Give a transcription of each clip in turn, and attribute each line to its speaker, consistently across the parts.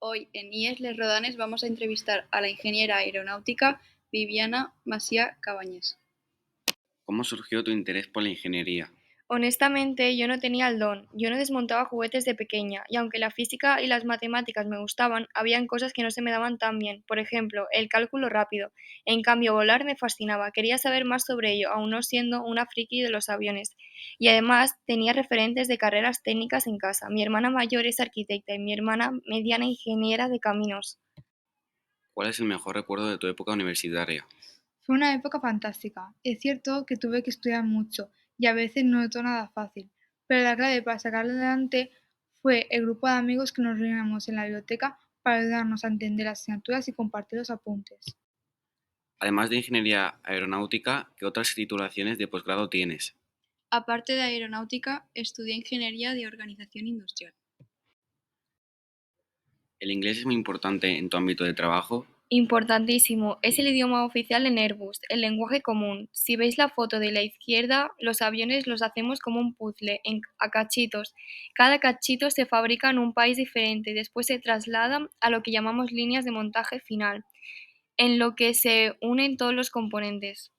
Speaker 1: Hoy en IES Les Rodanes vamos a entrevistar a la ingeniera aeronáutica Viviana Masia Cabañes.
Speaker 2: ¿Cómo surgió tu interés por la ingeniería?
Speaker 3: Honestamente, yo no tenía el don, yo no desmontaba juguetes de pequeña, y aunque la física y las matemáticas me gustaban, habían cosas que no se me daban tan bien, por ejemplo, el cálculo rápido. En cambio, volar me fascinaba, quería saber más sobre ello, aun no siendo una friki de los aviones. Y además, tenía referentes de carreras técnicas en casa. Mi hermana mayor es arquitecta y mi hermana mediana ingeniera de caminos.
Speaker 2: ¿Cuál es el mejor recuerdo de tu época universitaria?
Speaker 4: Fue una época fantástica. Es cierto que tuve que estudiar mucho y a veces no todo nada fácil, pero la clave para sacarlo adelante fue el grupo de amigos que nos reuníamos en la biblioteca para ayudarnos a entender las asignaturas y compartir los apuntes.
Speaker 2: Además de ingeniería aeronáutica, ¿qué otras titulaciones de posgrado tienes?
Speaker 1: Aparte de aeronáutica, estudié ingeniería de organización industrial.
Speaker 2: ¿El inglés es muy importante en tu ámbito de trabajo?
Speaker 3: Importantísimo, es el idioma oficial en Airbus, el lenguaje común. Si veis la foto de la izquierda, los aviones los hacemos como un puzzle, a cachitos. Cada cachito se fabrica en un país diferente y después se traslada a lo que llamamos líneas de montaje final, en lo que se unen todos los componentes.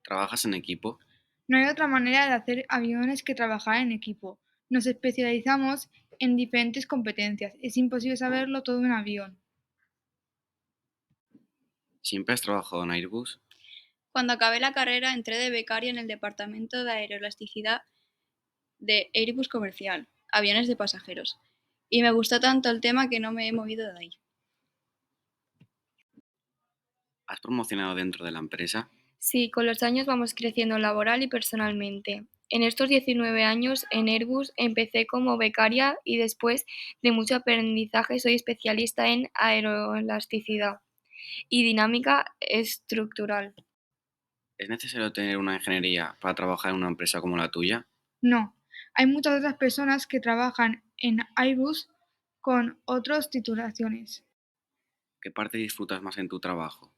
Speaker 2: ¿Trabajas en equipo?
Speaker 4: No hay otra manera de hacer aviones que trabajar en equipo. Nos especializamos en diferentes competencias. Es imposible saberlo todo en un avión.
Speaker 2: ¿Siempre has trabajado en Airbus?
Speaker 1: Cuando acabé la carrera entré de becaria en el departamento de aeroelasticidad de Airbus Comercial, aviones de pasajeros, y me gustó tanto el tema que no me he movido de ahí.
Speaker 2: ¿Has promocionado dentro de la empresa?
Speaker 3: Sí, con los años vamos creciendo laboral y personalmente. En estos 19 años en Airbus empecé como becaria y después de mucho aprendizaje soy especialista en aeroelasticidad y dinámica estructural.
Speaker 2: ¿Es necesario tener una ingeniería para trabajar en una empresa como la tuya?
Speaker 4: No, hay muchas otras personas que trabajan en Airbus con otras titulaciones.
Speaker 2: ¿Qué parte disfrutas más en tu trabajo?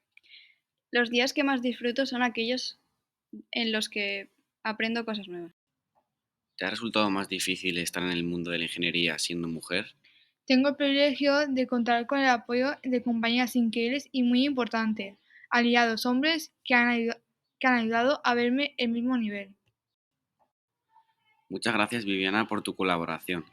Speaker 1: Los días que más disfruto son aquellos en los que aprendo cosas nuevas.
Speaker 2: ¿Te ha resultado más difícil estar en el mundo de la ingeniería siendo mujer?
Speaker 4: Tengo el privilegio de contar con el apoyo de compañeras increíbles y muy importante, aliados hombres que han ayudado a verme el mismo nivel.
Speaker 2: Muchas gracias, Viviana, por tu colaboración.